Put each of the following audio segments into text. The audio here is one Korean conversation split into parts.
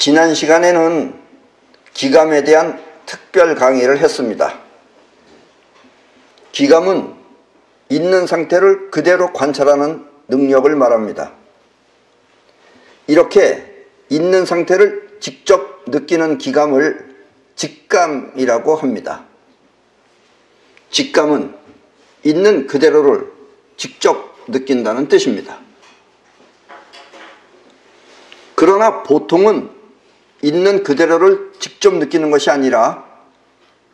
지난 시간에는 기감에 대한 특별 강의를 했습니다. 기감은 있는 상태를 그대로 관찰하는 능력을 말합니다. 이렇게 있는 상태를 직접 느끼는 기감을 직감이라고 합니다. 직감은 있는 그대로를 직접 느낀다는 뜻입니다. 그러나 보통은 있는 그대로를 직접 느끼는 것이 아니라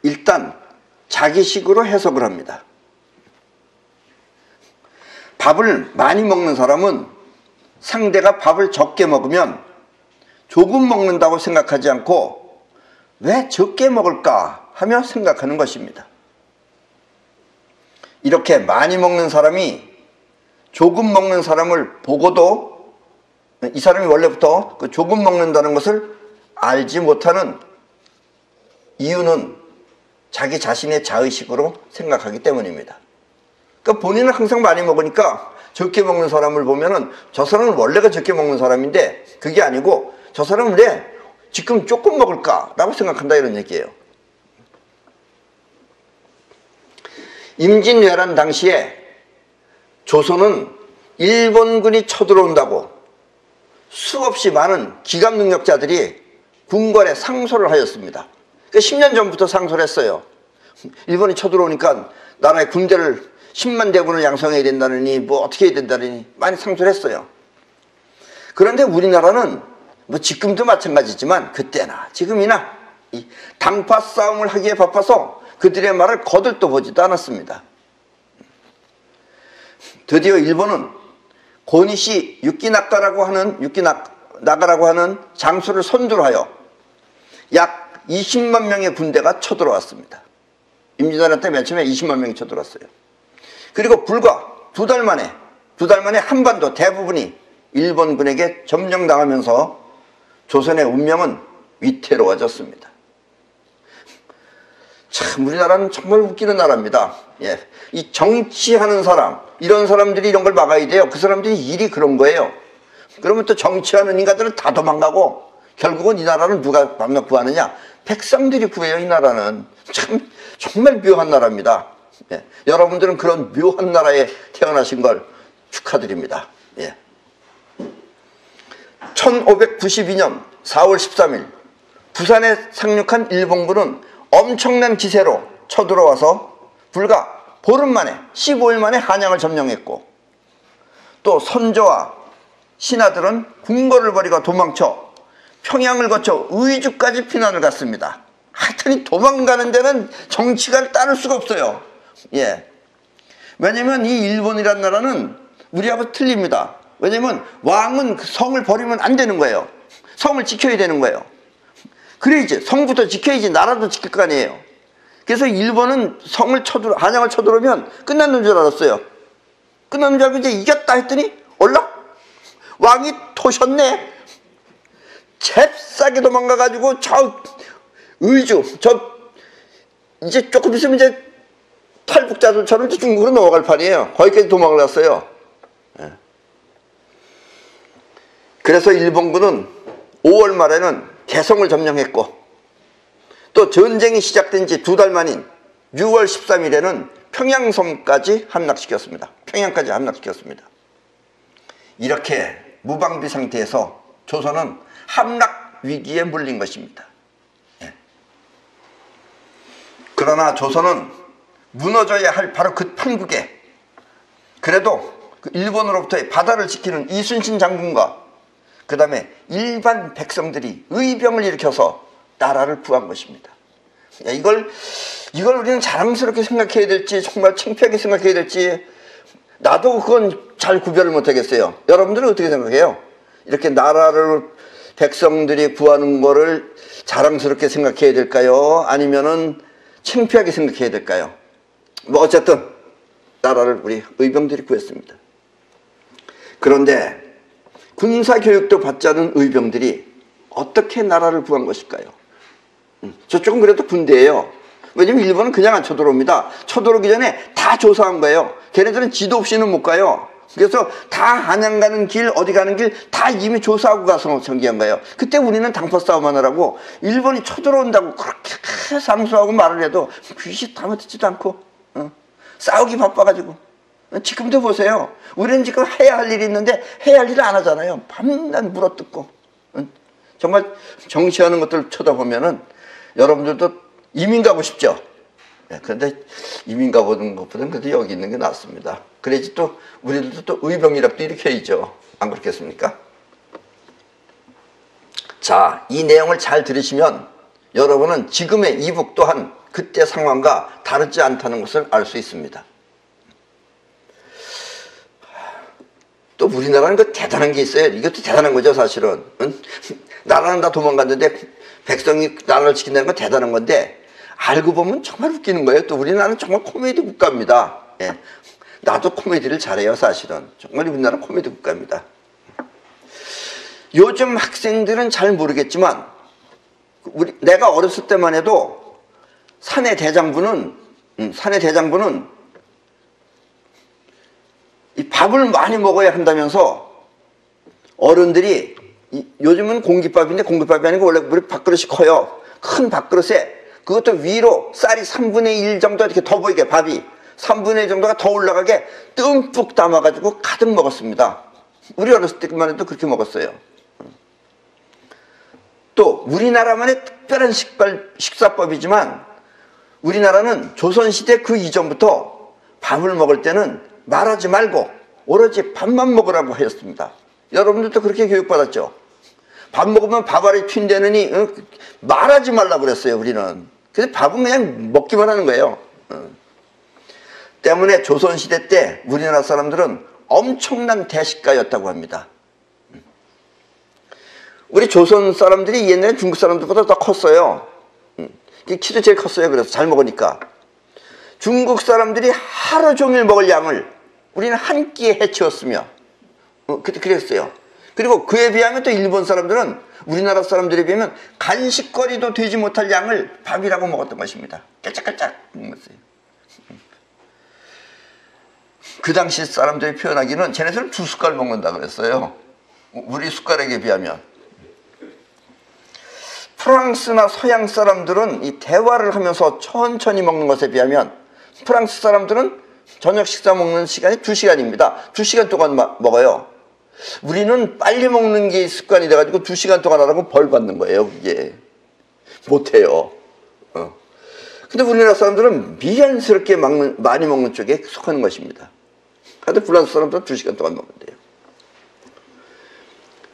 일단 자기식으로 해석을 합니다. 밥을 많이 먹는 사람은 상대가 밥을 적게 먹으면 조금 먹는다고 생각하지 않고 왜 적게 먹을까 하며 생각하는 것입니다. 이렇게 많이 먹는 사람이 조금 먹는 사람을 보고도 이 사람이 원래부터 그 조금 먹는다는 것을 알지 못하는 이유는 자기 자신의 자의식으로 생각하기 때문입니다. 그러니까 본인은 항상 많이 먹으니까 적게 먹는 사람을 보면은 저 사람은 원래가 적게 먹는 사람인데 그게 아니고 저 사람은 왜 지금 조금 먹을까 라고 생각한다 이런 얘기예요. 임진왜란 당시에 조선은 일본군이 쳐들어온다고 수없이 많은 기감 능력자들이 궁궐에 상소를 하였습니다. 10년 전부터 상소를 했어요. 일본이 쳐들어오니까 나라의 군대를 10만 대군을 양성해야 된다느니 뭐 어떻게 해야 된다느니 많이 상소를 했어요. 그런데 우리나라는 뭐 지금도 마찬가지지만 그때나 지금이나 이 당파 싸움을 하기에 바빠서 그들의 말을 거들떠 보지도 않았습니다. 드디어 일본은 고니시 육기나가라고 하는 장수를 선두로 하여 약 20만 명의 군대가 쳐들어왔습니다. 임진왜란 때 맨 처음에 20만 명이 쳐들어왔어요. 그리고 불과 두 달 만에 한반도 대부분이 일본군에게 점령당하면서 조선의 운명은 위태로워졌습니다. 참 우리나라는 정말 웃기는 나라입니다. 예. 이 정치하는 사람, 이런 사람들이 이런 걸 막아야 돼요. 그 사람들이 일이 그런 거예요. 그러면 또 정치하는 인간들은 다 도망가고 결국은 이 나라는 누가 구하느냐? 백성들이 구해요. 이 나라는 참 정말 묘한 나라입니다. 예. 여러분들은 그런 묘한 나라에 태어나신 걸 축하드립니다. 예. 1592년 4월 13일 부산에 상륙한 일본군은 엄청난 기세로 쳐들어와서 불과 보름 만에 15일 만에 한양을 점령했고 또 선조와 신하들은 궁궐을 버리고 도망쳐 평양을 거쳐 의주까지 피난을 갔습니다. 하여튼 도망가는 데는 정치가 따를 수가 없어요. 예. 왜냐면 이 일본이란 나라는 우리하고 틀립니다. 왜냐면 왕은 그 성을 버리면 안 되는 거예요. 성을 지켜야 되는 거예요. 그래야지 성부터 지켜야지 나라도 지킬 거 아니에요. 그래서 일본은 한양을 쳐들어오면 끝났는 줄 알았어요. 끝났는 줄 알고 이제 이겼다 했더니 왕이 토셨네. 잽싸게 도망가가지고 저 의주 이제 조금 있으면 이제 탈북자들처럼 중국으로 넘어갈 판이에요. 거기까지 도망을 갔어요. 예. 그래서 일본군은 5월 말에는 개성을 점령했고 또 전쟁이 시작된 지 2달 만인 6월 13일에는 평양섬까지 함락시켰습니다. 평양까지 함락시켰습니다. 이렇게 무방비 상태에서 조선은 함락 위기에 물린 것입니다. 예. 그러나 조선은 무너져야 할 바로 그 판국에 그래도 그 일본으로부터의 바다를 지키는 이순신 장군과 그 다음에 일반 백성들이 의병을 일으켜서 나라를 구한 것입니다. 야, 이걸 우리는 자랑스럽게 생각해야 될지 정말 창피하게 생각해야 될지 나도 그건 잘 구별을 못하겠어요. 여러분들은 어떻게 생각해요? 이렇게 나라를 백성들이 구하는 거를 자랑스럽게 생각해야 될까요? 아니면은 창피하게 생각해야 될까요? 뭐 어쨌든 나라를 우리 의병들이 구했습니다. 그런데 군사교육도 받지 않은 의병들이 어떻게 나라를 구한 것일까요? 저쪽은 그래도 군대예요. 왜냐면 일본은 그냥 안 쳐들어옵니다. 쳐들어오기 전에 다 조사한 거예요. 걔네들은 지도 없이는 못 가요. 그래서 다 한양 가는 길, 어디 가는 길 다 이미 조사하고 가서 전개한 거예요. 그때 우리는 당파 싸움하느라고 일본이 쳐들어온다고 그렇게 상수하고 말을 해도 귀시 다 듣지도 않고 싸우기 바빠가지고. 지금도 보세요. 우리는 지금 해야 할 일이 있는데 해야 할 일을 안 하잖아요. 밤낮 물어뜯고. 정말 정치하는 것들 쳐다보면은 여러분들도 이민 가고 싶죠? 그런데 이민 가보는 것보다는 그래도 여기 있는 게 낫습니다. 그래야지 또 우리들도 또 의병이라도 일으켜야죠. 안 그렇겠습니까? 자, 이 내용을 잘 들으시면 여러분은 지금의 이북 또한 그때 상황과 다르지 않다는 것을 알 수 있습니다. 또 우리나라는 그 대단한 게 있어요. 이것도 대단한 거죠, 사실은. 나라는 다 도망갔는데 백성이 나라를 지킨다는 건 대단한 건데 알고 보면 정말 웃기는 거예요. 또 우리나라는 정말 코미디 국가입니다. 예. 나도 코미디를 잘해요, 사실은. 정말 우리나라 코미디 국가입니다. 요즘 학생들은 잘 모르겠지만 내가 어렸을 때만 해도 사내 대장부는 이 밥을 많이 먹어야 한다면서 어른들이 요즘은 공깃밥인데 공깃밥이 아니고 원래 우리 밥그릇이 커요. 큰 밥그릇에 그것도 위로 쌀이 3분의 1 정도 이렇게 더 보이게 밥이 3분의 1 정도가 더 올라가게 듬뿍 담아가지고 가득 먹었습니다. 우리 어렸을 때만 해도 그렇게 먹었어요. 또 우리나라만의 특별한 식사법이지만 우리나라는 조선시대 그 이전부터 밥을 먹을 때는 말하지 말고 오로지 밥만 먹으라고 하였습니다. 여러분들도 그렇게 교육받았죠? 밥 먹으면 밥 알이 튄다느니 말하지 말라고 그랬어요, 우리는. 그래서 밥은 그냥 먹기만 하는 거예요. 때문에 조선시대 때 우리나라 사람들은 엄청난 대식가였다고 합니다. 우리 조선 사람들이 옛날에 중국 사람들보다 더 컸어요. 키도 제일 컸어요. 그래서 잘 먹으니까. 중국 사람들이 하루 종일 먹을 양을 우리는 한 끼에 해치웠으며 그랬어요. 그리고 그에 비하면 또 일본 사람들은 우리나라 사람들에 비하면 간식거리도 되지 못할 양을 밥이라고 먹었던 것입니다. 깔짝깔짝 먹었어요. 그 당시 사람들이 표현하기는 쟤네들은 2숟갈 먹는다 그랬어요. 우리 숟가락에 비하면. 프랑스나 서양 사람들은 이 대화를 하면서 천천히 먹는 것에 비하면 프랑스 사람들은 저녁 식사 먹는 시간이 2시간입니다. 2시간 동안 먹어요. 우리는 빨리 먹는 게 습관이 돼가지고 2시간 동안 하라고 벌 받는 거예요. 그게 못해요. 근데 우리나라 사람들은 미련스럽게 많이 먹는 쪽에 속하는 것입니다. 근데 프랑스 사람들은 2시간 동안 먹는데요.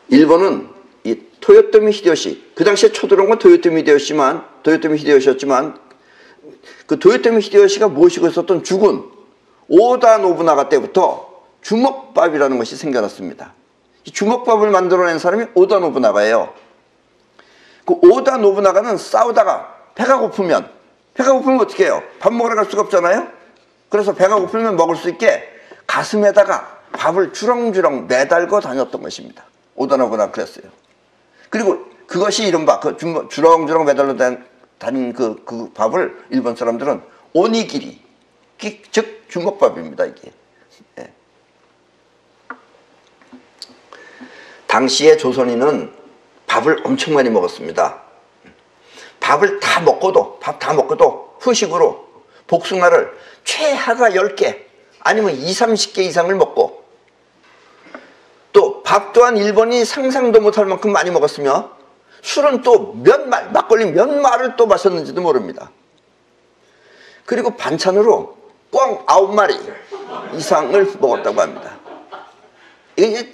일본은 이 토요토미 히데요시, 그 당시에 쳐들어온 건 토요토미 히데요시였지만 그 토요토미 히데요시가 모시고 있었던 주군 오다 노부나가 때부터 주먹밥이라는 것이 생겨났습니다. 이 주먹밥을 만들어낸 사람이 오다 노부나가예요. 그 오다 노부나가는 싸우다가 배가 고프면 어떻게 해요? 밥 먹으러 갈 수가 없잖아요. 그래서 배가 고프면 먹을 수 있게 가슴에다가 밥을 주렁주렁 매달고 다녔던 것입니다. 오다 노부나가 그랬어요. 그리고 그것이 이른바 그 주렁주렁 매달려 다닌 그 밥을 일본 사람들은 오니기리, 즉 주먹밥입니다. 이게. 예. 당시에 조선인은 밥을 엄청 많이 먹었습니다. 밥 다 먹고도 후식으로 복숭아를 최하가 10개 아니면 20, 30개 이상을 먹고 또 밥 또한 일본이 상상도 못할 만큼 많이 먹었으며 술은 또 막걸리 몇 말을 또 마셨는지도 모릅니다. 그리고 반찬으로 꽝 9마리 이상을 먹었다고 합니다. 이게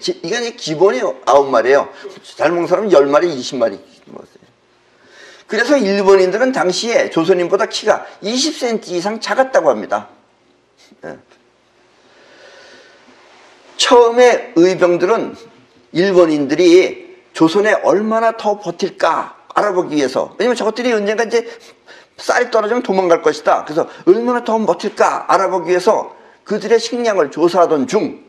기본이 9마리예요. 잘 먹는 사람은 10마리, 20마리 먹었어요. 그래서 일본인들은 당시에 조선인보다 키가 20cm 이상 작았다고 합니다. 예. 처음에 의병들은 일본인들이 조선에 얼마나 더 버틸까 알아보기 위해서, 왜냐면 저것들이 언젠가 이제 쌀이 떨어지면 도망갈 것이다. 그래서 얼마나 더 버틸까 알아보기 위해서 그들의 식량을 조사하던 중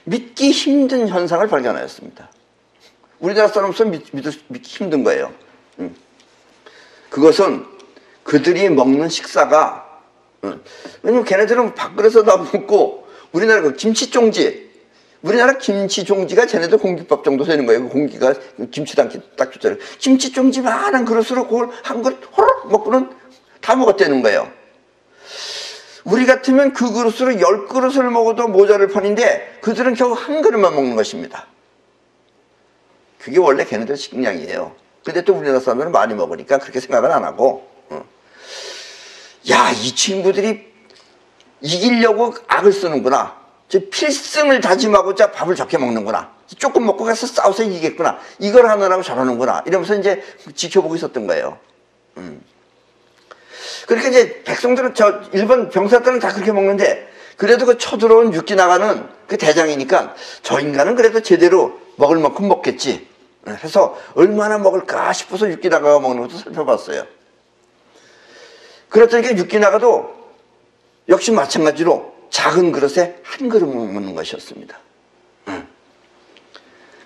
믿기 힘든 현상을 발견하였습니다. 우리나라 사람으로서 믿기 힘든 거예요. 그것은 그들이 먹는 식사가 왜냐면 걔네들은 밥그릇에다 먹고 우리나라 그 김치쫑지, 우리나라 김치쫑지가 쟤네들 공깃밥 정도 되는 거예요. 그 공기가 김치 담기 딱 좋잖아요. 김치쫑지만한 그릇으로 그걸 한 그릇 호로록 먹고는 다 먹었다는 거예요. 우리 같으면 그 그릇으로 10그릇을 먹어도 모자랄 판인데 그들은 겨우 한 그릇만 먹는 것입니다. 그게 원래 걔네들 식량이에요. 근데 또 우리나라 사람들은 많이 먹으니까 그렇게 생각을 안 하고, 야, 이 친구들이 이기려고 악을 쓰는구나. 저 필승을 다짐하고자 밥을 적게 먹는구나. 조금 먹고 가서 싸워서 이기겠구나. 이걸 하느라고 저러는구나. 이러면서 이제 지켜보고 있었던 거예요. 그러니까 이제 백성들은, 일본 병사들은 다 그렇게 먹는데, 그래도 그 쳐들어온 육지 나가는 그 대장이니까 저 인간은 그래도 제대로 먹을 만큼 먹겠지. 해서 얼마나 먹을까 싶어서 육지 나가가 먹는 것도 살펴봤어요. 그랬더니 육지 나가도 역시 마찬가지로 작은 그릇에 한 그릇 먹는 것이었습니다.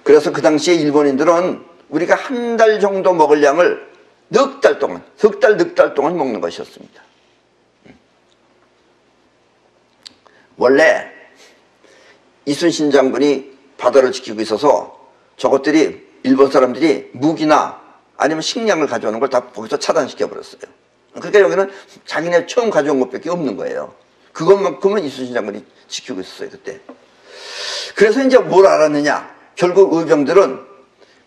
그래서 그 당시에 일본인들은 우리가 한 달 정도 먹을 양을 넉 달 동안, 석 달, 넉 달 동안 먹는 것이었습니다. 원래 이순신 장군이 바다를 지키고 있어서 저것들이 일본 사람들이 무기나 아니면 식량을 가져오는 걸 다 거기서 차단시켜 버렸어요. 그러니까 여기는 자기네 처음 가져온 것밖에 없는 거예요. 그것만큼은 이순신 장군이 지키고 있었어요, 그때. 그래서 이제 뭘 알았느냐? 결국 의병들은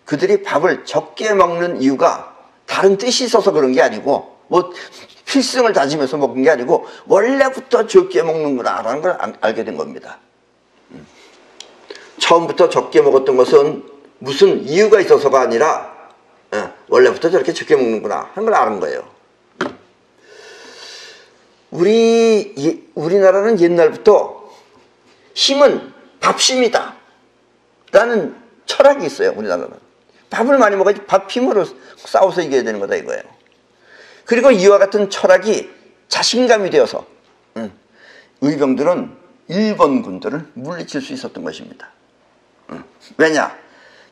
그들이 밥을 적게 먹는 이유가 다른 뜻이 있어서 그런 게 아니고, 뭐 필승을 다지면서 먹은 게 아니고 원래부터 적게 먹는구나라는 걸 알게 된 겁니다. 처음부터 적게 먹었던 것은 무슨 이유가 있어서가 아니라 원래부터 저렇게 적게 먹는구나 하는 걸 아는 거예요. 우리나라는 옛날부터 힘은 밥심이다 라는 철학이 있어요. 우리나라는 밥을 많이 먹어야지 밥 힘으로 싸워서 이겨야 되는 거다 이거예요. 그리고 이와 같은 철학이 자신감이 되어서 의병들은 일본 군들을 물리칠 수 있었던 것입니다. 왜냐?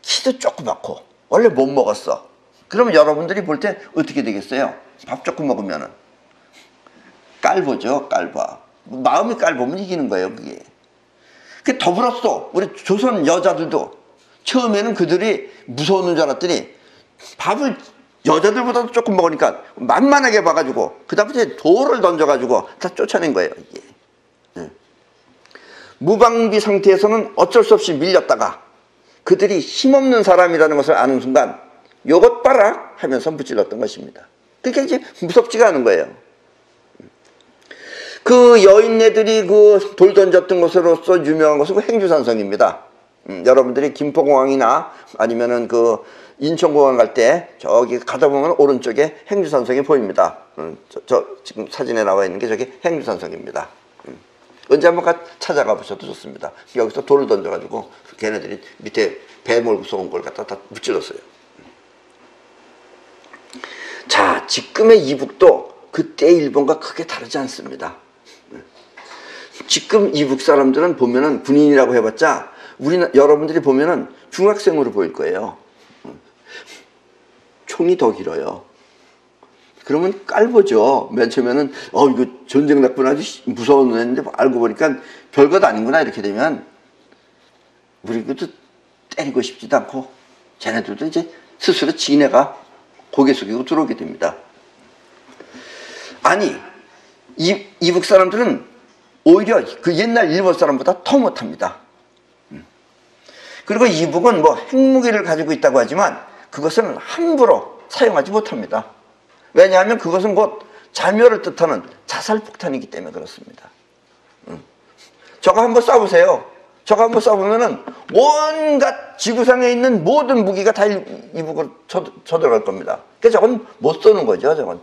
키도 조그맣고 원래 못 먹었어. 그러면 여러분들이 볼 때 어떻게 되겠어요? 밥 조금 먹으면은 깔보죠. 깔봐. 마음이 깔보면 이기는 거예요. 그게. 그 더불었어. 우리 조선 여자들도 처음에는 그들이 무서운 줄 알았더니 밥을 여자들보다도 조금 먹으니까 만만하게 봐가지고 그 다음에 이제 돌을 던져가지고 다 쫓아낸 거예요. 이게. 무방비 상태에서는 어쩔 수 없이 밀렸다가 그들이 힘없는 사람이라는 것을 아는 순간 요것 봐라 하면서 무찔렀던 것입니다. 그게 이제 무섭지가 않은 거예요. 그 여인네들이 그 돌 던졌던 것으로서 유명한 것은 그 행주산성입니다. 여러분들이 김포공항이나 아니면은 그 인천공항 갈 때 저기 가다 보면 오른쪽에 행주산성이 보입니다. 저 지금 사진에 나와 있는 게 저기 행주산성입니다. 언제 한번 찾아가 보셔도 좋습니다. 여기서 돌을 던져가지고 걔네들이 밑에 배 몰고 쏘은 걸 갖다 다 무찔렀어요. 자, 지금의 이북도 그때의 일본과 크게 다르지 않습니다. 지금 이북 사람들은 보면은 군인이라고 해봤자 여러분들이 보면은 중학생으로 보일 거예요. 총이 더 길어요. 그러면 깔보죠. 맨 처음에는 이거 전쟁 났구나 무서운 애인데 알고 보니까 별것 아닌구나 이렇게 되면 우리도 때리고 싶지도 않고 쟤네들도 이제 스스로 지네가 고개 숙이고 들어오게 됩니다. 아니 이북 사람들은 오히려 그 옛날 일본 사람보다 더 못합니다. 그리고 이북은 뭐 핵무기를 가지고 있다고 하지만 그것은 함부로 사용하지 못합니다. 왜냐하면 그것은 곧 자멸을 뜻하는 자살폭탄이기 때문에 그렇습니다. 저거 한번 쏴보세요. 저거 한번 쏴보면은 온갖 지구상에 있는 모든 무기가 다 이북으로 쳐들어갈 겁니다. 그러니까 저건 못 쏘는 거죠. 저건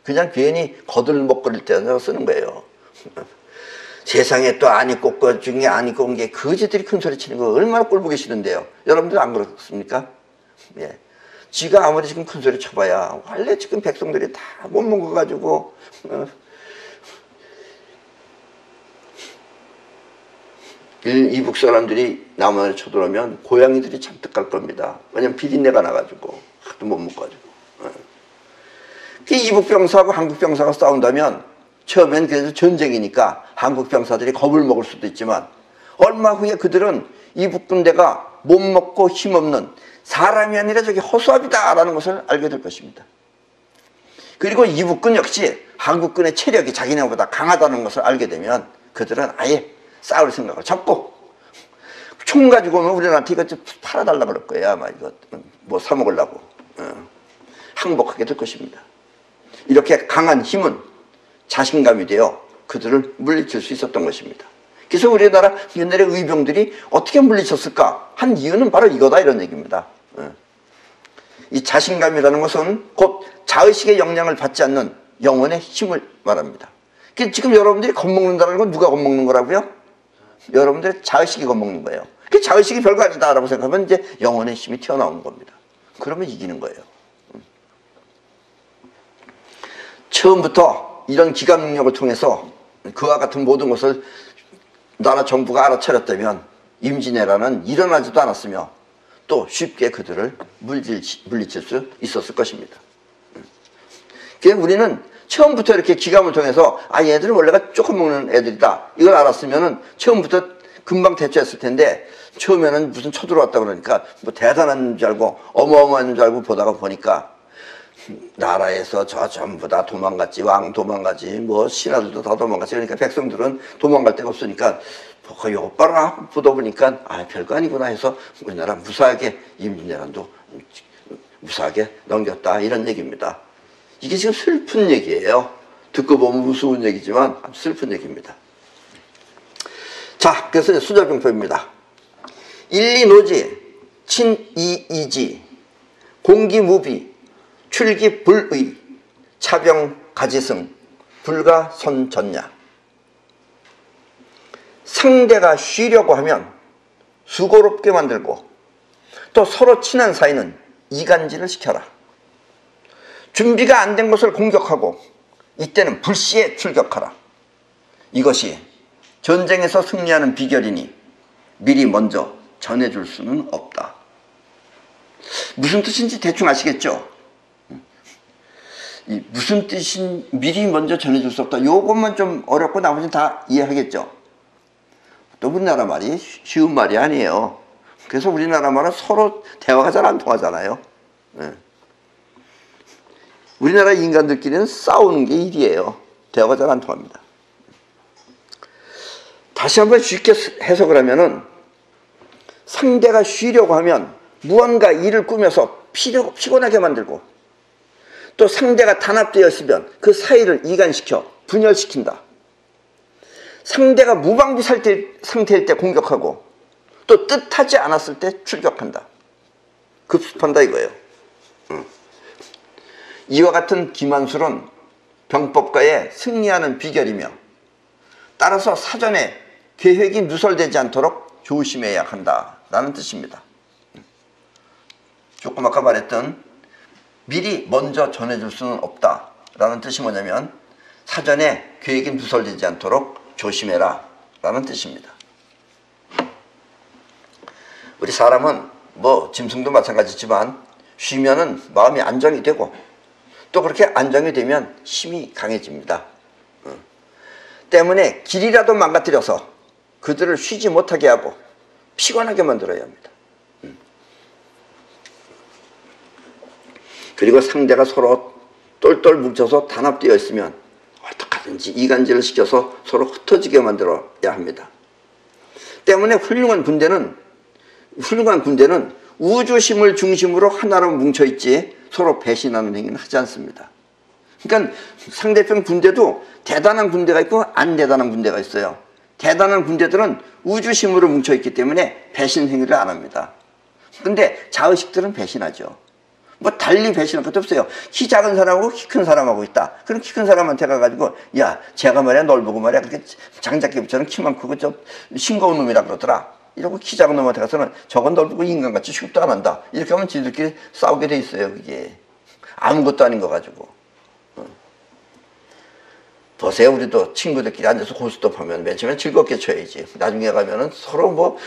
그냥 괜히 거들먹거릴 때 쓰는 거예요. 세상에 또 안 입고 것 중에 안 입고 온 게 거지들이 큰 소리 치는 거 얼마나 꼴보기 싫은데요. 여러분들 안 그렇습니까? 예. 지가 아무리 지금 큰 소리 쳐봐야 원래 지금 백성들이 다 못 먹어가지고 이북 사람들이 남한을 쳐들어오면 고양이들이 잔뜩 갈 겁니다. 왜냐면 비린내가 나가지고 하도 못 먹어가지고. 이북 병사하고 한국 병사가 싸운다면 처음엔 그래도 전쟁이니까 한국 병사들이 겁을 먹을 수도 있지만 얼마 후에 그들은 이북 군대가 못 먹고 힘없는 사람이 아니라 저기 허수아비다라는 것을 알게 될 것입니다. 그리고 이북군 역시 한국군의 체력이 자기네보다 강하다는 것을 알게 되면 그들은 아예 싸울 생각을 접고 총 가지고 오면 우리나라한테 이거 좀 팔아달라 그럴 거야. 아마 이거 뭐 사먹으려고. 항복하게 될 것입니다. 이렇게 강한 힘은 자신감이 되어 그들을 물리칠 수 있었던 것입니다. 그래서 우리나라 옛날에 의병들이 어떻게 물리쳤을까 한 이유는 바로 이거다 이런 얘기입니다. 이 자신감이라는 것은 곧 자의식의 영향을 받지 않는 영혼의 힘을 말합니다. 지금 여러분들이 겁먹는다는 건 누가 겁먹는 거라고요? 여러분들의 자의식이 겁먹는 거예요. 그 자의식이 별거 아니다라고 생각하면 이제 영혼의 힘이 튀어나오는 겁니다. 그러면 이기는 거예요. 처음부터 이런 기관 능력을 통해서 그와 같은 모든 것을 나라 정부가 알아차렸다면 임진왜란은 일어나지도 않았으며 또 쉽게 그들을 물리칠 수 있었을 것입니다. 그래서 우리는 처음부터 이렇게 기감을 통해서 얘들은 원래가 조금 먹는 애들이다 이걸 알았으면은 처음부터 금방 대처했을 텐데 처음에는 무슨 쳐들어왔다 그러니까 뭐 대단한 줄 알고 어마어마한 줄 알고 보니까 나라에서 저 전부 다 도망갔지, 왕 도망가지, 뭐 신하들도 다 도망갔지. 그러니까 백성들은 도망갈 데가 없으니까 뭐가 요빠라 보다 보니까 별거 아니구나 해서 우리나라 무사하게 임진왜란도 무사하게 넘겼다 이런 얘기입니다. 이게 지금 슬픈 얘기예요. 듣고 보면 무서운 얘기지만 슬픈 얘기입니다. 자, 그래서 수자병법입니다. 일리노지, 친이이지, 공기무비, 출기불의, 차병가지승, 불가선전야. 상대가 쉬려고 하면 수고롭게 만들고 또 서로 친한 사이는 이간질을 시켜라. 준비가 안 된 것을 공격하고 이때는 불시에 출격하라. 이것이 전쟁에서 승리하는 비결이니 미리 먼저 전해줄 수는 없다. 무슨 뜻인지 대충 아시겠죠? 무슨 뜻인 미리 먼저 전해줄 수 없다. 요것만 좀 어렵고 나머지는 다 이해하겠죠? 또 우리나라 말이 쉬운 말이 아니에요. 그래서 우리나라 말은 서로 대화가 잘 안 통하잖아요. 우리나라 인간들끼리는 싸우는 게 일이에요. 대화가 잘 안 통합니다. 다시 한번 쉽게 해석을 하면은 상대가 쉬려고 하면 무언가 일을 꾸며서 피곤하게 만들고 또 상대가 단합되어 있으면 그 사이를 이간시켜 분열시킨다. 상대가 무방비 상태일 때 공격하고 또 뜻하지 않았을 때 출격한다. 급습한다 이거예요. 이와 같은 기만술은 병법가의 승리하는 비결이며 따라서 사전에 계획이 누설되지 않도록 조심해야 한다라는 뜻입니다. 조금 아까 말했던 미리 먼저 전해줄 수는 없다라는 뜻이 뭐냐면 사전에 계획이 누설되지 않도록 조심해라 라는 뜻입니다. 우리 사람은 뭐 짐승도 마찬가지지만 쉬면은 마음이 안정이 되고 또 그렇게 안정이 되면 힘이 강해집니다. 때문에 길이라도 망가뜨려서 그들을 쉬지 못하게 하고 피곤하게 만들어야 합니다. 그리고 상대가 서로 똘똘 뭉쳐서 단합되어 있으면 어떻게든지 이간질을 시켜서 서로 흩어지게 만들어야 합니다. 때문에 훌륭한 군대는 우주심을 중심으로 하나로 뭉쳐있지 서로 배신하는 행위는 하지 않습니다. 그러니까 상대편 군대도 대단한 군대가 있고 안 대단한 군대가 있어요. 대단한 군대들은 우주심으로 뭉쳐있기 때문에 배신 행위를 안 합니다. 근데 자의식들은 배신하죠. 뭐 달리 배신할 것도 없어요. 키 작은 사람하고 키 큰 사람하고 있다. 그럼 키 큰 사람한테 가가지고 야 제가 말이야 널 보고 말이야 그렇게 장작개비처럼 키만 크고 좀 싱거운 놈이라 그러더라. 이러고 키 작은 놈한테 가서는 저건 널 보고 인간같이 취급도 안 한다. 이렇게 하면 지들끼리 싸우게 돼 있어요. 그게 아무것도 아닌 거 가지고. 보세요. 우리도 친구들끼리 앉아서 고스톱 하면 맨 처음에 즐겁게 쳐야지. 나중에 가면은 서로 뭐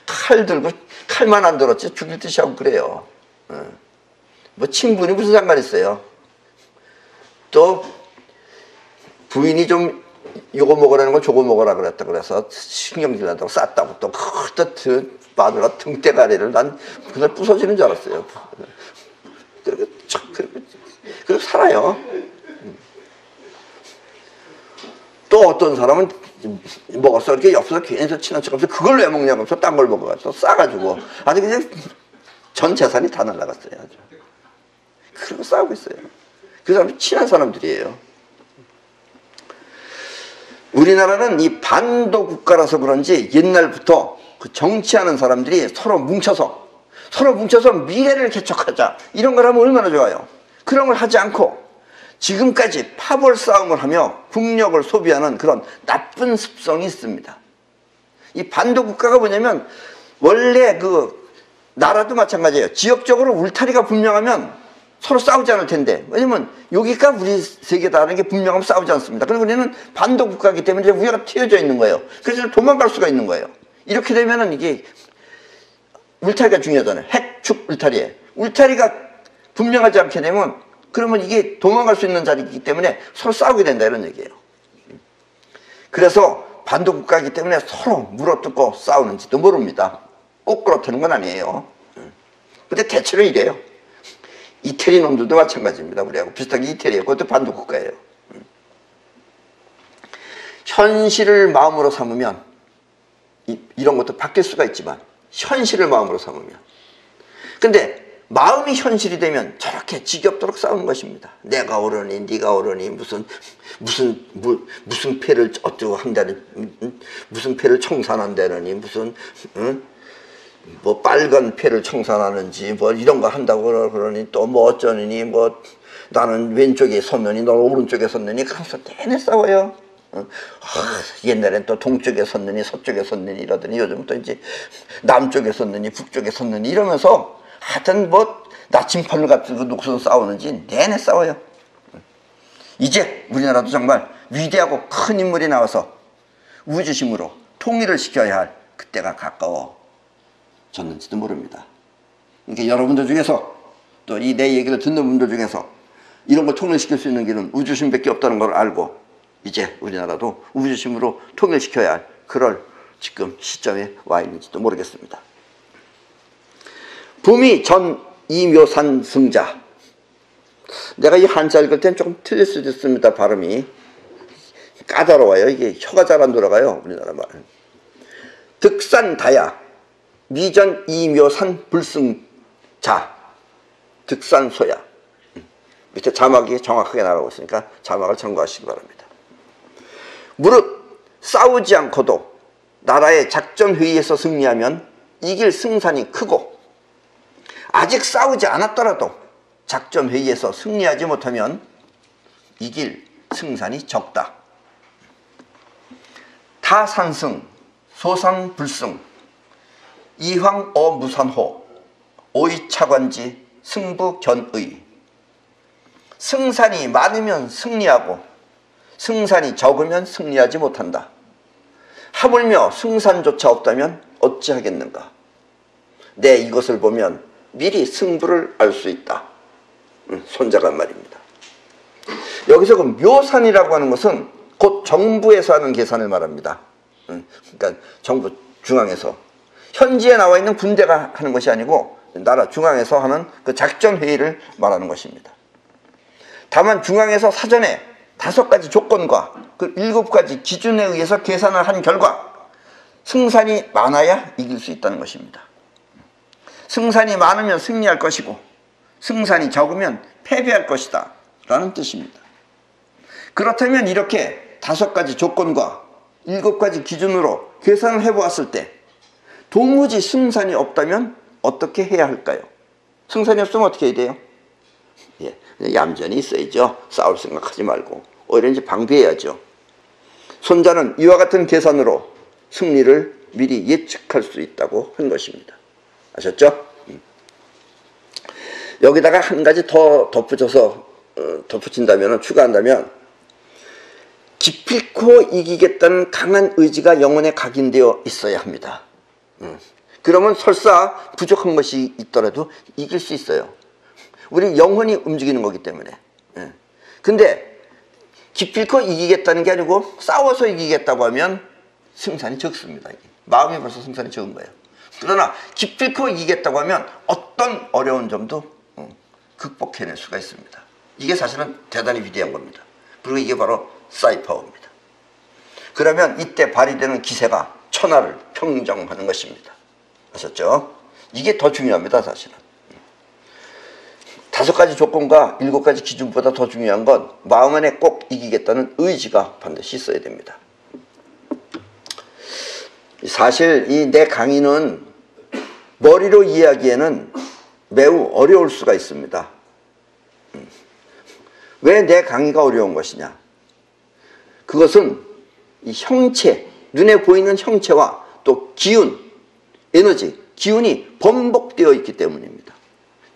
칼 들고 칼만 안 들었지 죽일 듯이 하고 그래요. 뭐 친분이 무슨 상관 있어요. 또 부인이 좀 요거 먹으라는 거 저거 먹으라 그랬다 그래서 신경질 난다고 쌌다고 또 그때 마누라 등대가리를 난 그날 부서지는 줄 알았어요. 그리고 살아요. 또 어떤 사람은 먹었어 이렇게 옆에서 괜히 친한 척하면서 그걸 왜 먹냐고 하면서 딴 걸 먹어가지고 싸가지고 아주 그냥 전 재산이 다 날라갔어요. 아주. 그리고 싸우고 있어요. 그 사람이 친한 사람들이에요. 우리나라는 이 반도 국가라서 그런지 옛날부터 그 정치하는 사람들이 서로 뭉쳐서 미래를 개척하자 이런 걸 하면 얼마나 좋아요. 그런 걸 하지 않고 지금까지 파벌 싸움을 하며 국력을 소비하는 그런 나쁜 습성이 있습니다. 이 반도 국가가 뭐냐면 원래 그 나라도 마찬가지예요. 지역적으로 울타리가 분명하면 서로 싸우지 않을 텐데 왜냐면 여기가 우리 세계다라는 게 분명하면 싸우지 않습니다. 그리고 우리는 반도 국가이기 때문에 우리가 튀어져 있는 거예요. 그래서 도망갈 수가 있는 거예요. 이렇게 되면은 이게 울타리가 중요하잖아요. 핵축 울타리에 울타리가 분명하지 않게 되면 그러면 이게 도망갈 수 있는 자리이기 때문에 서로 싸우게 된다 이런 얘기예요. 그래서 반도 국가이기 때문에 서로 물어뜯고 싸우는지도 모릅니다. 꼭 그렇다는 건 아니에요. 근데 대체로 이래요. 이태리 놈들도 마찬가지입니다. 우리하고 비슷하게 이태리예요. 그것도 반도 국가예요. 현실을 마음으로 삼으면 이런 것도 바뀔 수가 있지만 현실을 마음으로 삼으면 근데 마음이 현실이 되면 저렇게 지겹도록 싸우는 것입니다. 내가 옳으니 네가 옳으니 무슨 패를 어쩌고 한다니 무슨 패를 청산한다느니 무슨 뭐 빨간 패를 청산하는지 뭐 이런 거 한다고 그러니 또 뭐 어쩌니 뭐 나는 왼쪽에 섰느니 너는 오른쪽에 섰느니 그러면서 내내 싸워요. 옛날엔 또 동쪽에 섰느니 서쪽에 섰느니 이러더니 요즘 또 이제 남쪽에 섰느니 북쪽에 섰느니 이러면서 하여튼 뭐 나침판을 가지고 놓고서 싸우는지 내내 싸워요. 이제 우리나라도 정말 위대하고 큰 인물이 나와서 우주심으로 통일을 시켜야 할 그때가 가까워졌는지도 모릅니다. 그러니까 여러분들 중에서 또 이 내 얘기를 듣는 분들 중에서 이런 걸 통일시킬 수 있는 길은 우주심밖에 없다는 걸 알고 이제 우리나라도 우주심으로 통일시켜야 할 그럴 지금 시점에 와 있는지도 모르겠습니다. 부미 전 이묘산 승자. 내가 이 한자 읽을 땐 조금 틀릴 수도 있습니다. 발음이 까다로워요. 이게 혀가 잘 안 돌아가요. 우리나라 말. 득산다야 미전 이묘산 불승자 득산소야. 밑에 자막이 정확하게 나가고 있으니까 자막을 참고하시기 바랍니다. 무릇 싸우지 않고도 나라의 작전회의에서 승리하면 이길 승산이 크고 아직 싸우지 않았더라도 작전회의에서 승리하지 못하면 이길 승산이 적다. 타산승 소산불승 이황어무산호 오이차관지 승부견의. 승산이 많으면 승리하고 승산이 적으면 승리하지 못한다. 하물며 승산조차 없다면 어찌하겠는가. 내 이것을 보면 미리 승부를 알 수 있다. 손자간 말입니다. 여기서 그 묘산이라고 하는 것은 곧 정부에서 하는 계산을 말합니다. 그러니까 정부 중앙에서 현지에 나와 있는 군대가 하는 것이 아니고 나라 중앙에서 하는 그 작전회의를 말하는 것입니다. 다만 중앙에서 사전에 5가지 조건과 그 7가지 기준에 의해서 계산을 한 결과 승산이 많아야 이길 수 있다는 것입니다. 승산이 많으면 승리할 것이고 승산이 적으면 패배할 것이다 라는 뜻입니다. 그렇다면 이렇게 5가지 조건과 7가지 기준으로 계산을 해보았을 때 도무지 승산이 없다면 어떻게 해야 할까요? 승산이 없으면 어떻게 해야 돼요? 예, 얌전히 있어야죠. 싸울 생각하지 말고 오히려 이제 방비해야죠. 손자는 이와 같은 계산으로 승리를 미리 예측할 수 있다고 한 것입니다. 아셨죠? 여기다가 한 가지 더 덧붙인다면, 추가한다면, 기필코 이기겠다는 강한 의지가 영혼에 각인되어 있어야 합니다. 그러면 설사 부족한 것이 있더라도 이길 수 있어요. 우리 영혼이 움직이는 거기 때문에. 근데 기필코 이기겠다는 게 아니고 싸워서 이기겠다고 하면 승산이 적습니다. 이게. 마음이 벌써 승산이 적은 거예요. 그러나 기필코 이기겠다고 하면 어떤 어려운 점도 극복해낼 수가 있습니다. 이게 사실은 대단히 위대한 겁니다. 그리고 이게 바로 사이파워입니다. 그러면 이때 발휘되는 기세가 천하를 평정하는 것입니다. 아셨죠? 이게 더 중요합니다. 사실은 5가지 조건과 7가지 기준보다 더 중요한 건 마음 안에 꼭 이기겠다는 의지가 반드시 있어야 됩니다. 사실 이 내 강의는 머리로 이해하기에는 매우 어려울 수가 있습니다. 왜 내 강의가 어려운 것이냐? 그것은 이 형체, 눈에 보이는 형체와 또 기운, 에너지, 기운이 번복되어 있기 때문입니다.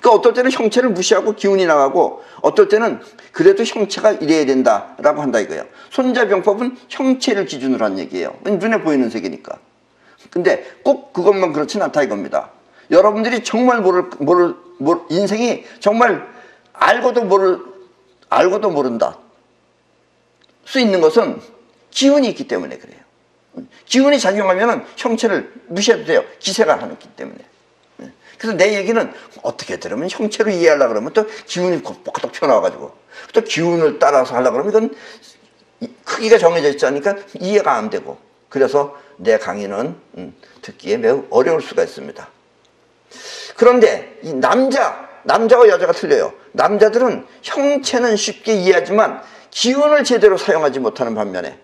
그러니까 어떨 때는 형체를 무시하고 기운이 나가고 어떨 때는 그래도 형체가 이래야 된다라고 한다 이거예요. 손자병법은 형체를 기준으로 한 얘기예요. 눈에 보이는 세계니까. 근데 꼭 그것만 그렇진 않다 이겁니다. 여러분들이 정말 인생이 정말 알고도 모른다 수 있는 것은 기운이 있기 때문에 그래요. 기운이 작용하면 형체를 무시해도 돼요. 기세가 하기 때문에. 그래서 내 얘기는 어떻게 들으면 형체로 이해하려고 그러면 또 기운이 뻑뻑 튀어나와가지고 또 기운을 따라서 하려고 그러면 이건 크기가 정해져 있지 않으니까 이해가 안 되고 그래서 내 강의는 듣기에 매우 어려울 수가 있습니다. 그런데 이 남자와 여자가 틀려요. 남자들은 형체는 쉽게 이해하지만 기운을 제대로 사용하지 못하는 반면에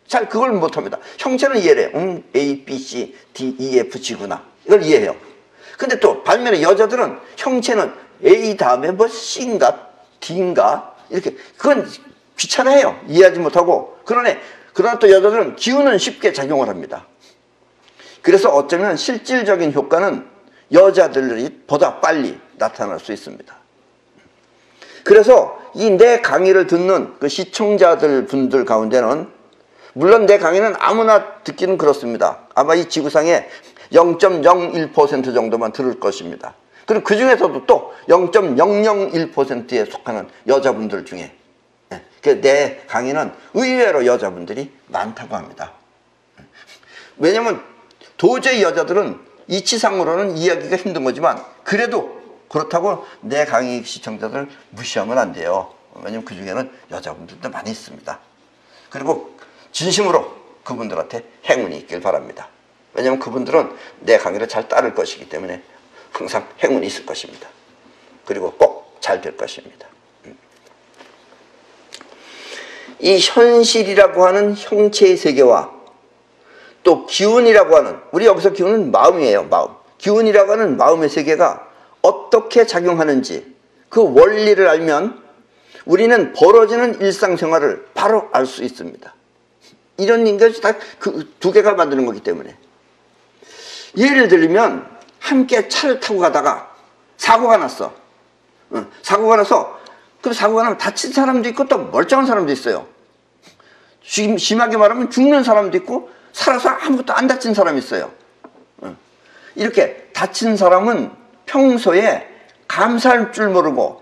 잘 그걸 못합니다. 형체는 이해를 해요. A, B, C, D, E, F, G구나. 이걸 이해해요. 근데 또 반면에 여자들은 형체는 A 다음에 뭐 C인가 D인가 이렇게 그건 귀찮아해요. 이해하지 못하고. 그러나 또 여자들은 기운은 쉽게 작용을 합니다. 그래서 어쩌면 실질적인 효과는 여자들이 보다 빨리 나타날 수 있습니다. 그래서 이 내 강의를 듣는 그 시청자들 분들 가운데는 물론 내 강의는 아무나 듣기는 그렇습니다. 아마 이 지구상에 0.01% 정도만 들을 것입니다. 그리고 그 중에서도 또 0.001%에 속하는 여자분들 중에 내 강의는 의외로 여자분들이 많다고 합니다. 왜냐면 도저히 여자들은 이치상으로는 이해하기가 힘든 거지만 그래도 그렇다고 내 강의 시청자들 무시하면 안 돼요. 왜냐면 그 중에는 여자분들도 많이 있습니다. 그리고 진심으로 그분들한테 행운이 있길 바랍니다. 왜냐면 그분들은 내 강의를 잘 따를 것이기 때문에 항상 행운이 있을 것입니다. 그리고 꼭 잘 될 것입니다. 이 현실이라고 하는 형체의 세계와 또 기운이라고 하는, 우리 여기서 기운은 마음이에요. 마음. 기운이라고 하는 마음의 세계가 어떻게 작용하는지 그 원리를 알면 우리는 벌어지는 일상생활을 바로 알 수 있습니다. 이런 것이 다 그 두 개가 만드는 거기 때문에. 예를 들면 함께 차를 타고 가다가 사고가 났어. 사고가 나서 그 사고가 나면 다친 사람도 있고 또 멀쩡한 사람도 있어요. 심하게 말하면 죽는 사람도 있고 살아서 아무것도 안 다친 사람이 있어요. 이렇게 다친 사람은 평소에 감사할 줄 모르고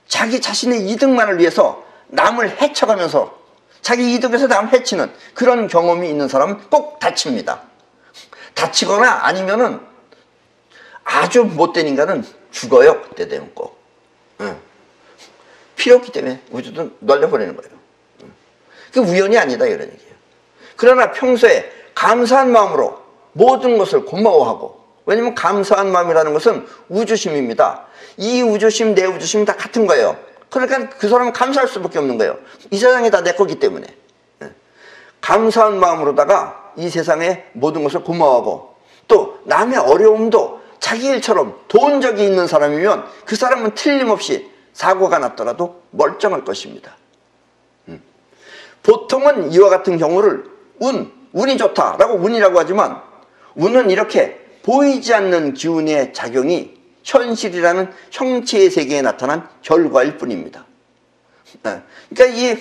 자기 자신의 이득만을 위해서 남을 해쳐가면서 자기 이득에서 남을 해치는 그런 경험이 있는 사람은 꼭 다칩니다. 다치거나 아니면은 아주 못된 인간은 죽어요. 그때 되면 꼭. 필요 없기 때문에 우주도 널려버리는 거예요. 그게 우연이 아니다 이런 얘기예요. 그러나 평소에 감사한 마음으로 모든 것을 고마워하고, 왜냐면 감사한 마음이라는 것은 우주심입니다. 이 우주심 내 우주심 다 같은 거예요. 그러니까 그 사람은 감사할 수밖에 없는 거예요. 이 세상이 다 내 거기 때문에. 감사한 마음으로다가 이 세상의 모든 것을 고마워하고 또 남의 어려움도 자기 일처럼 도운 적이 있는 사람이면 그 사람은 틀림없이 사고가 났더라도 멀쩡할 것입니다. 보통은 이와 같은 경우를 운이 좋다라고 운이라고 하지만 운은 이렇게 보이지 않는 기운의 작용이 현실이라는 형체의 세계에 나타난 결과일 뿐입니다. 그러니까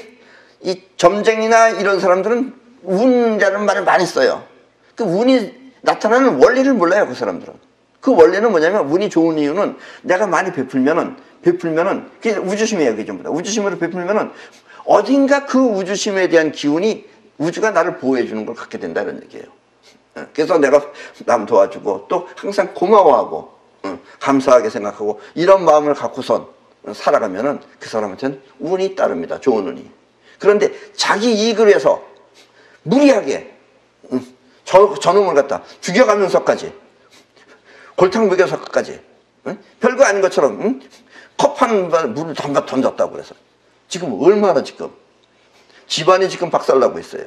이 점쟁이나 이런 사람들은 운이라는 말을 많이 써요. 그 운이 나타나는 원리를 몰라요, 그 사람들은. 그 원리는 뭐냐면 운이 좋은 이유는 내가 많이 베풀면은 그게 우주심이에요, 그게 전부 다. 우주심으로 베풀면은 어딘가 그 우주심에 대한 기운이 우주가 나를 보호해 주는 걸 갖게 된다는 얘기예요. 그래서 내가 남 도와주고 또 항상 고마워하고 감사하게 생각하고 이런 마음을 갖고선 살아가면은 그 사람한테는 운이 따릅니다. 좋은 운이. 그런데 자기 이익을 위해서 무리하게 저놈을 갖다 죽여가면서까지 골탕 먹여서까지 별거 아닌 것처럼 컵 한 물을 던졌다고 그래서 지금 얼마나 지금 집안이 지금 박살나고 있어요.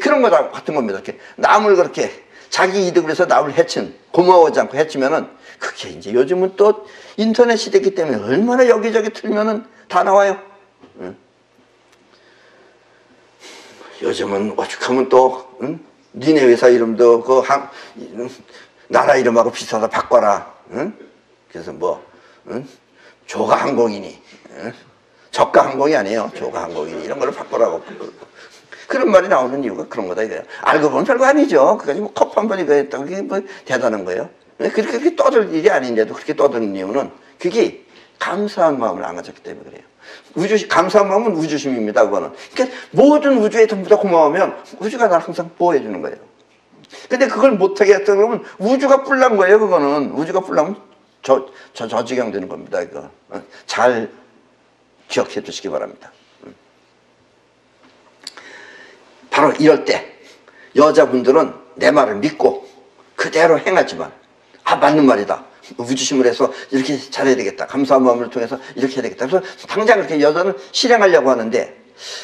그런 거 같은 겁니다. 이렇게 남을 그렇게 자기 이득을 위해서 남을 해친, 고마워하지 않고 해치면은 그게 이제 요즘은 또 인터넷 시대이기 때문에 얼마나 여기저기 틀면은 다 나와요. 요즘은 오죽하면 또 니네 회사 이름도 나라 이름하고 비슷하다 바꿔라. 그래서 뭐 조가항공이니 저가항공이 아니에요. 조가항공이니 이런 걸로 바꾸라고. 그런 말이 나오는 이유가 그런 거다 이거예요. 알고 보면 별거 아니죠. 그까지 뭐 컵 한 번 이거 했다고 그게 뭐 대단한 거예요. 그렇게 떠들 일이 아닌데도 그렇게 떠드는 이유는 그게 감사한 마음을 안 가졌기 때문에 그래요. 감사한 마음은 우주심입니다. 그거는. 그러니까 모든 우주에 전부 다 고마우면 우주가 나를 항상 보호해 주는 거예요. 근데 그걸 못하게 했다 그러면 우주가 뿔난 거예요. 그거는. 우주가 뿔나면 저 지경 되는 겁니다. 이거. 잘 기억해 두시기 바랍니다. 바로 이럴 때 여자분들은 내 말을 믿고 그대로 행하지만 맞는 말이다. 우주심을 해서 이렇게 잘해야 되겠다. 감사한 마음을 통해서 이렇게 해야 되겠다. 그래서 당장 그렇게 여자는 실행하려고 하는데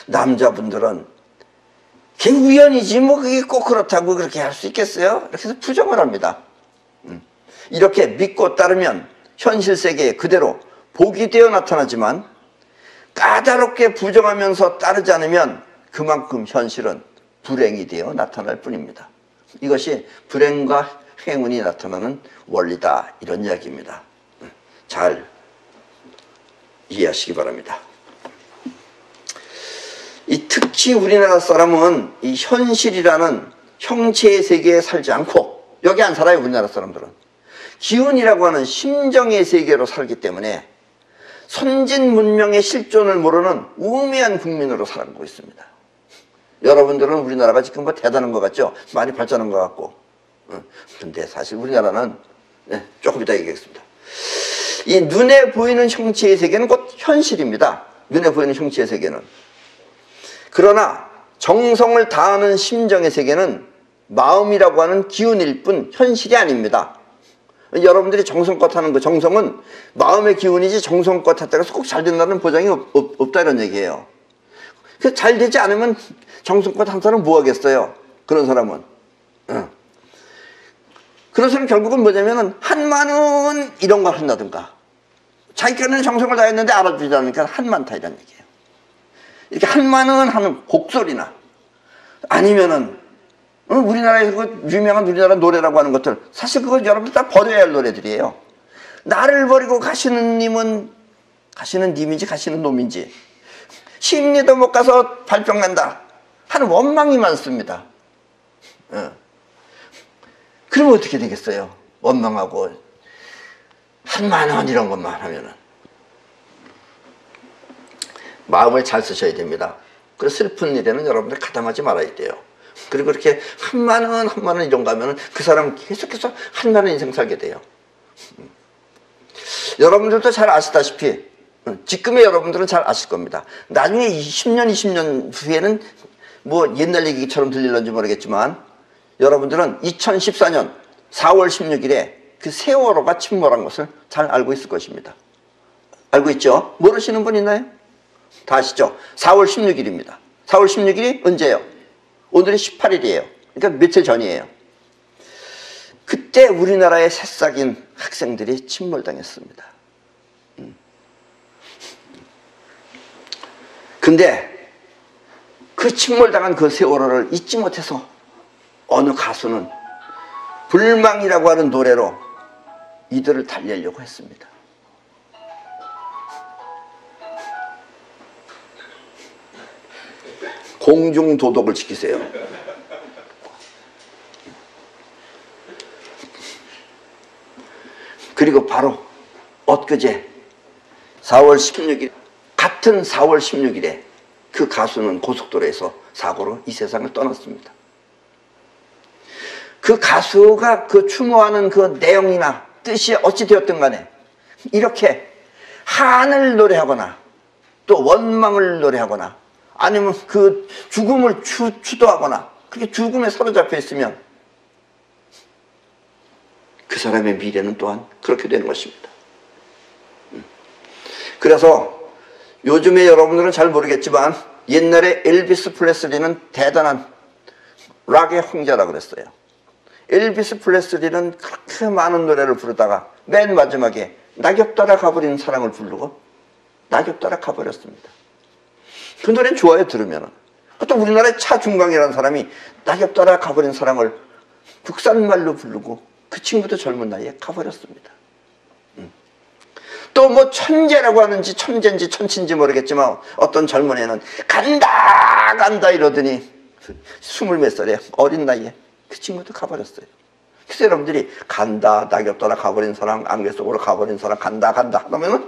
남자분들은 그게 우연이지 뭐 그게 꼭 그렇다고 그렇게 할 수 있겠어요? 이렇게 해서 부정을 합니다. 이렇게 믿고 따르면 현실 세계에 그대로 복이 되어 나타나지만 까다롭게 부정하면서 따르지 않으면 그만큼 현실은 불행이 되어 나타날 뿐입니다. 이것이 불행과 행운이 나타나는 원리다 이런 이야기입니다. 잘 이해하시기 바랍니다. 특히 우리나라 사람은 이 현실이라는 형체의 세계에 살지 않고 여기 안 살아요. 우리나라 사람들은 기운이라고 하는 심정의 세계로 살기 때문에 선진 문명의 실존을 모르는 우매한 국민으로 살아가고 있습니다. 여러분들은 우리나라가 지금 뭐 대단한 것 같죠? 많이 발전한 것 같고. 근데 사실 우리나라는 조금 이따 얘기하겠습니다. 이 눈에 보이는 형체의 세계는 곧 현실입니다. 눈에 보이는 형체의 세계는. 그러나 정성을 다하는 심정의 세계는 마음이라고 하는 기운일 뿐 현실이 아닙니다. 여러분들이 정성껏 하는 거, 정성은 마음의 기운이지 정성껏 했다고 해서 꼭 잘 된다는 보장이 없다 이런 얘기예요. 그래서 잘 되지 않으면 정성껏 한 사람은 뭐 하겠어요? 그런 사람은. 그런 사람은 결국은 뭐냐면은 한마는 이런 걸 한다든가 자기는 정성을 다했는데 알아주지 않으니까 한만타 이런 얘기예요. 이렇게 한마는 하는 곡소리나 아니면은 우리나라에서 그 유명한 우리나라 노래라고 하는 것들 사실 그거 여러분들 다 버려야 할 노래들이에요. 나를 버리고 가시는 님은 가시는 님인지 가시는 놈인지 심리도 못 가서 발병 난다 하는 원망이 많습니다. 그러면 어떻게 되겠어요? 원망하고 한만 원 이런 것만 하면은 마음을 잘 쓰셔야 됩니다. 그래서 슬픈 일에는 여러분들 가담하지 말아야 돼요. 그리고 그렇게 한만 원 이런 거 하면은 그 사람은 계속해서 한만 원 인생 살게 돼요. 여러분들도 잘 아시다시피 지금의 여러분들은 잘 아실 겁니다. 나중에 10년, 20년 후에는 뭐 옛날 얘기처럼 들릴런지 모르겠지만 여러분들은 2014년 4월 16일에 그 세월호가 침몰한 것을 잘 알고 있을 것입니다. 알고 있죠? 모르시는 분 있나요? 다 아시죠? 4월 16일입니다. 4월 16일이 언제예요? 오늘이 18일이에요. 그러니까 며칠 전이에요. 그때 우리나라의 새싹인 학생들이 침몰당했습니다. 근데 그 침몰당한 그 세월호를 잊지 못해서 어느 가수는 불망이라고 하는 노래로 이들을 달래려고 했습니다. 공중도덕을 지키세요. 그리고 바로 엊그제 4월 16일 같은 4월 16일에 그 가수는 고속도로에서 사고로 이 세상을 떠났습니다. 그 가수가 그 추모하는 그 내용이나 뜻이 어찌 되었든 간에 이렇게 한을 노래하거나 또 원망을 노래하거나 아니면 그 죽음을 추도하거나 그렇게 죽음에 사로잡혀 있으면 그 사람의 미래는 또한 그렇게 되는 것입니다. 그래서 요즘에 여러분들은 잘 모르겠지만 옛날에 엘비스 프레슬리는 대단한 락의 황제라고 그랬어요. 엘비스 프레슬리는 그렇게 많은 노래를 부르다가 맨 마지막에 낙엽 따라 가버리는 사랑을 부르고 낙엽 따라 가버렸습니다. 그 노래는 좋아요, 들으면은. 또 우리나라의 차중강이라는 사람이 낙엽 따라 가버린 사랑을 국산말로 부르고 그 친구도 젊은 나이에 가버렸습니다. 또 뭐 천재라고 하는지 천재인지 천치인지 모르겠지만 어떤 젊은 애는 간다 간다 이러더니 20 몇 살에 어린 나이에 그 친구도 가버렸어요. 그래서 여러분들이 간다, 낙엽 따라 가버린 사람, 안개 속으로 가버린 사람, 간다 간다 하면은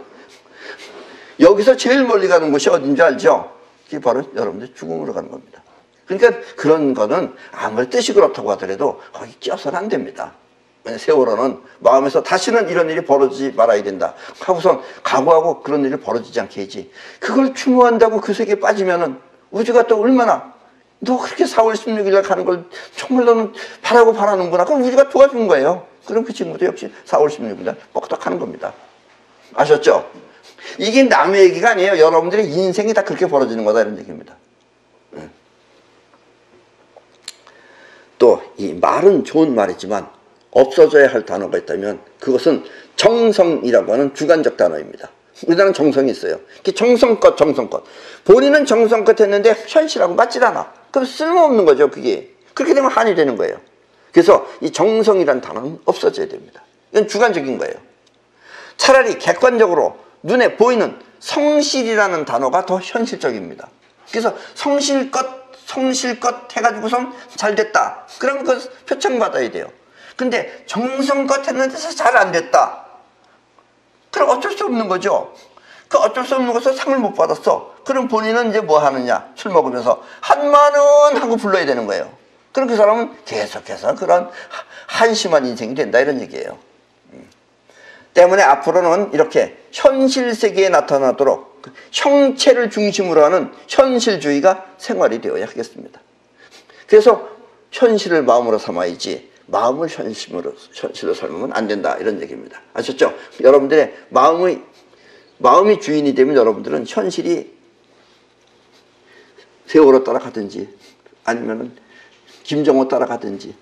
여기서 제일 멀리 가는 곳이 어딘지 알죠? 그게 바로 여러분들 죽음으로 가는 겁니다. 그러니까 그런 거는 아무리 뜻이 그렇다고 하더라도 거기 껴서는 안 됩니다. 세월호는 마음에서 다시는 이런 일이 벌어지지 말아야 된다 하고선 각오하고 그런 일이 벌어지지 않게 해야지, 그걸 추모한다고 그 세계에 빠지면은 우주가 또 얼마나 너 그렇게 4월 16일 날 가는 걸 정말 너는 바라는구나. 그럼 우주가 도와준 거예요. 그럼 그 친구도 역시 4월 16일 날 뻑떡 하는 겁니다. 아셨죠? 이게 남의 얘기가 아니에요. 여러분들의 인생이 다 그렇게 벌어지는 거다 이런 얘기입니다. 또 이 말은 좋은 말이지만 없어져야 할 단어가 있다면 그것은 정성이라고 하는 주관적 단어입니다. 우리나라는 정성이 있어요. 정성껏 본인은 정성껏 했는데 현실하고 맞질 않아. 그럼 쓸모없는 거죠. 그게 그렇게 되면 한이 되는 거예요. 그래서 이 정성이라는 단어는 없어져야 됩니다. 이건 주관적인 거예요. 차라리 객관적으로 눈에 보이는 성실이라는 단어가 더 현실적입니다. 그래서 성실껏 해가지고선 잘 됐다, 그럼 그 표창받아야 돼요. 근데 정성껏 했는데 잘 안 됐다, 그럼 어쩔 수 없는 거죠. 그 어쩔 수 없는 것을 상을 못 받았어. 그럼 본인은 이제 뭐 하느냐, 술 먹으면서 한마는 하고 불러야 되는 거예요. 그럼 그 사람은 계속해서 그런 한심한 인생이 된다 이런 얘기예요. 때문에 앞으로는 이렇게 현실 세계에 나타나도록 형체를 중심으로 하는 현실주의가 생활이 되어야 하겠습니다. 그래서 현실을 마음으로 삼아야지 마음을 현실로 삶으면 안 된다 이런 얘기입니다. 아셨죠? 여러분들의 마음이 주인이 되면 여러분들은 현실이 세월호 따라가든지 아니면은 김정호 따라가든지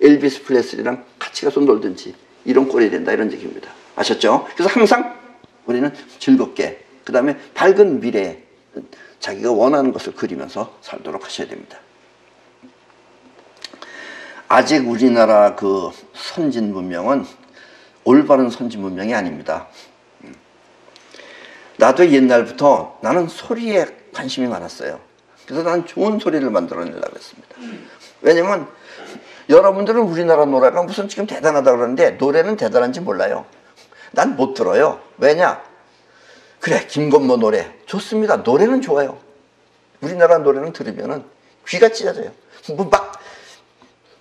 엘비스 프레슬리랑 같이 가서 놀든지 이런 꼴이 된다 이런 얘기입니다. 아셨죠? 그래서 항상 우리는 즐겁게, 그 다음에 밝은 미래에 자기가 원하는 것을 그리면서 살도록 하셔야 됩니다. 아직 우리나라 그 선진 문명은 올바른 선진 문명이 아닙니다. 나도 옛날부터 나는 소리에 관심이 많았어요. 그래서 나는 좋은 소리를 만들어내려고 했습니다. 왜냐면 여러분들은 우리나라 노래가 무슨 지금 대단하다고 그러는데 노래는 대단한지 몰라요. 난 못 들어요. 왜냐? 그래, 김건모 노래 좋습니다. 노래는 좋아요. 우리나라 노래는 들으면은 귀가 찢어져요. 뭐 막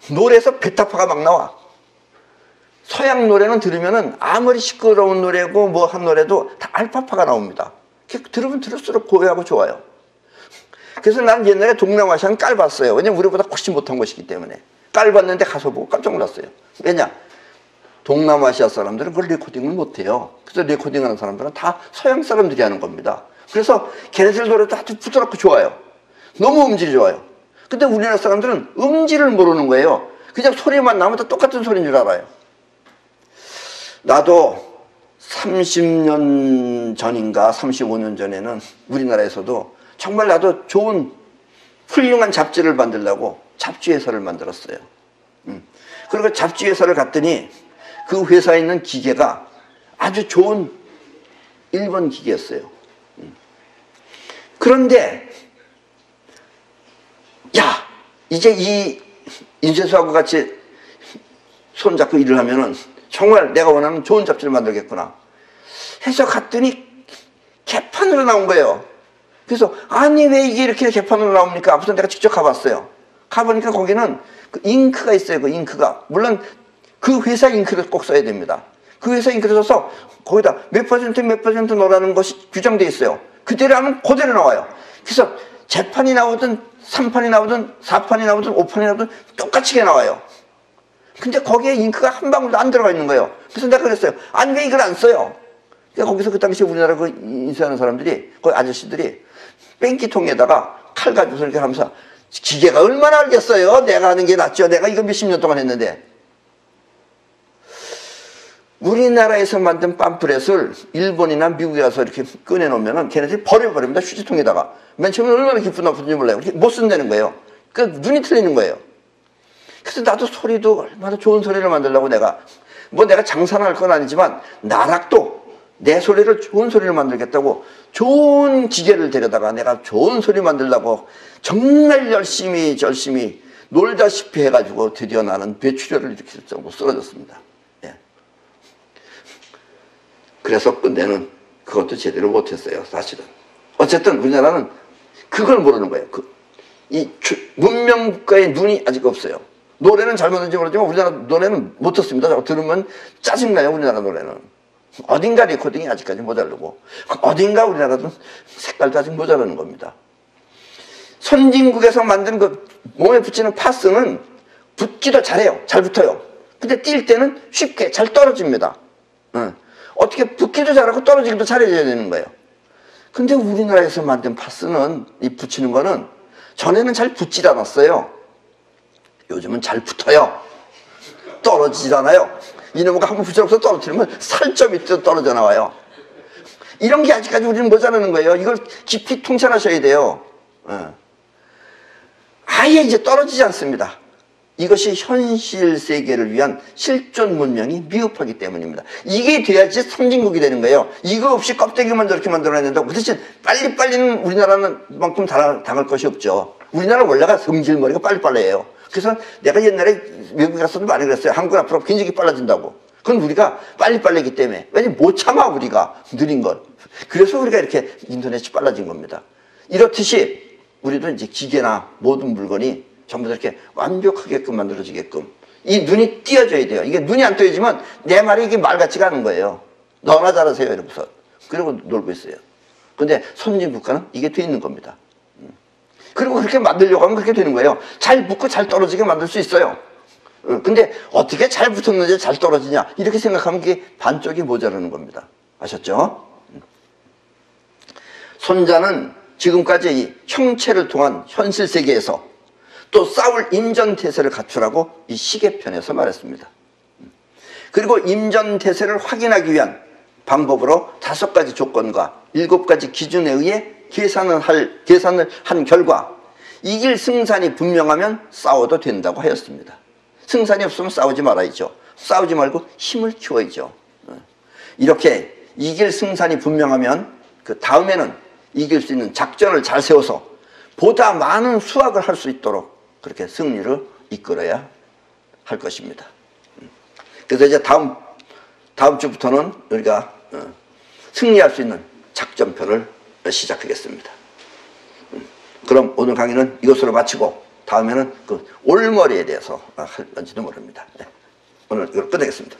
노래에서 베타파가 막 나와. 서양 노래는 들으면은 아무리 시끄러운 노래고 뭐 한 노래도 다 알파파가 나옵니다. 들으면 들을수록 고요하고 좋아요. 그래서 난 옛날에 동남아시아는 깔봤어요. 왜냐면 우리보다 훨씬 못한 것이기 때문에. 깔봤는데 가서 보고 깜짝 놀랐어요. 왜냐? 동남아시아 사람들은 그걸 레코딩을 못해요. 그래서 레코딩하는 사람들은 다 서양 사람들이 하는 겁니다. 그래서 걔네들 노래도 아주 부드럽고 좋아요. 너무 음질이 좋아요. 근데 우리나라 사람들은 음질을 모르는 거예요. 그냥 소리만 나면 다 똑같은 소리인 줄 알아요. 나도 30년 전인가 35년 전에는 우리나라에서도 정말 나도 좋은 훌륭한 잡지를 만들려고 잡지회사를 만들었어요. 그리고 잡지회사를 갔더니 그 회사에 있는 기계가 아주 좋은 일본 기계였어요. 그런데 야, 이제 이 인쇄소하고 같이 손잡고 일을 하면은 정말 내가 원하는 좋은 잡지를 만들겠구나 해서 갔더니 개판으로 나온 거예요. 그래서 아니 왜 이게 이렇게 개판으로 나옵니까? 앞서 내가 직접 가봤어요. 가보니까 거기는 그 잉크가 있어요. 그 잉크가. 물론 그 회사 잉크를 꼭 써야 됩니다. 그 회사 잉크를 써서 거기다 몇 퍼센트 넣으라는 것이 규정되어 있어요. 그대로 하면 그대로 나와요. 그래서 재판이 나오든 3판이 나오든 4판이 나오든 5판이 나오든 똑같이 나와요. 근데 거기에 잉크가 한 방울도 안 들어가 있는 거예요. 그래서 내가 그랬어요. 아니 왜 이걸 안 써요? 그러니까 거기서 그 당시 우리나라 그 인수하는 사람들이, 그 아저씨들이 뺑기통에다가 칼 가지고서 이렇게 하면서 기계가 얼마나 알겠어요? 내가 하는 게 낫죠. 내가 이거 몇십 년 동안 했는데. 우리나라에서 만든 팜프렛을 일본이나 미국에 가서 이렇게 꺼내놓으면은 걔네들이 버려버립니다. 휴지통에다가. 맨 처음에 얼마나 기분 나쁜지 몰라요. 못 쓴다는 거예요. 그 눈이 틀리는 거예요. 그래서 나도 소리도 얼마나 좋은 소리를 만들려고 내가 장사는 할 건 아니지만 나락도 내 소리를 좋은 소리를 만들겠다고 좋은 기계를 데려다가 내가 좋은 소리 만들려고 정말 열심히 놀다시피 해가지고 드디어 나는 뇌출혈을 일으킬 정도로 쓰러졌습니다. 예. 그래서 끝내는 그것도 제대로 못했어요. 사실은. 어쨌든 우리나라는 그걸 모르는 거예요. 이 문명국가의 눈이 아직 없어요. 노래는 잘못했는지 모르지만 우리나라 노래는 못 듣습니다. 들으면 짜증나요. 우리나라 노래는. 어딘가 레코딩이 아직까지 모자르고 어딘가 우리나라도 색깔도 아직 모자라는 겁니다. 선진국에서 만든 그 몸에 붙이는 파스는 붙기도 잘해요. 잘 붙어요. 근데 뛸 때는 쉽게 잘 떨어집니다. 어떻게 붙기도 잘하고 떨어지기도 잘해야 되는 거예요. 근데 우리나라에서 만든 파스는 이 붙이는 거는 전에는 잘 붙질 않았어요. 요즘은 잘 붙어요. 떨어지잖아요. 이놈의 한번 붙여놓고서 떨어뜨리면 살점이 떨어져 나와요. 이런 게 아직까지 우리는 모자라는 거예요. 이걸 깊이 통찰하셔야 돼요. 아예 이제 떨어지지 않습니다. 이것이 현실 세계를 위한 실존 문명이 미흡하기 때문입니다. 이게 돼야지 선진국이 되는 거예요. 이거 없이 껍데기만 저렇게 만들어야 된다고. 그 대신 빨리빨리는 우리나라는 만큼 당할 것이 없죠. 우리나라 원래가 성질머리가 빨리빨리해요. 그래서 내가 옛날에 외국에 갔어도 많이 그랬어요. 한국 앞으로 굉장히 빨라진다고. 그건 우리가 빨리빨리기 때문에. 왜냐면 못 참아 우리가 느린 걸. 그래서 우리가 이렇게 인터넷이 빨라진 겁니다. 이렇듯이 우리도 이제 기계나 모든 물건이 전부 다 이렇게 완벽하게끔 만들어지게끔 이 눈이 띄어져야 돼요. 이게 눈이 안 띄어지면 내 말이 이게 말 같지가 않은 거예요. 너나 잘하세요 이러면서. 그리고 놀고 있어요. 근데 선진국가는 이게 돼 있는 겁니다. 그리고 그렇게 만들려고 하면 그렇게 되는 거예요. 잘 붙고 잘 떨어지게 만들 수 있어요. 근데 어떻게 잘 붙었는지 잘 떨어지냐 이렇게 생각하면 그게 반쪽이 모자라는 겁니다. 아셨죠? 손자는 지금까지 이 형체를 통한 현실 세계에서 또 싸울 임전태세를 갖추라고 이 시계편에서 말했습니다. 그리고 임전태세를 확인하기 위한 방법으로 5가지 조건과 7가지 기준에 의해 계산을 한 결과 이길 승산이 분명하면 싸워도 된다고 하였습니다. 승산이 없으면 싸우지 말아야죠. 싸우지 말고 힘을 키워야죠. 이렇게 이길 승산이 분명하면 그 다음에는 이길 수 있는 작전을 잘 세워서 보다 많은 수확을 할 수 있도록 그렇게 승리를 이끌어야 할 것입니다. 그래서 이제 다음 주부터는 우리가 승리할 수 있는 작전표를 시작하겠습니다. 그럼 오늘 강의는 이것으로 마치고 다음에는 그 올머리에 대해서 할런지도 모릅니다. 네. 오늘 이걸 끝내겠습니다.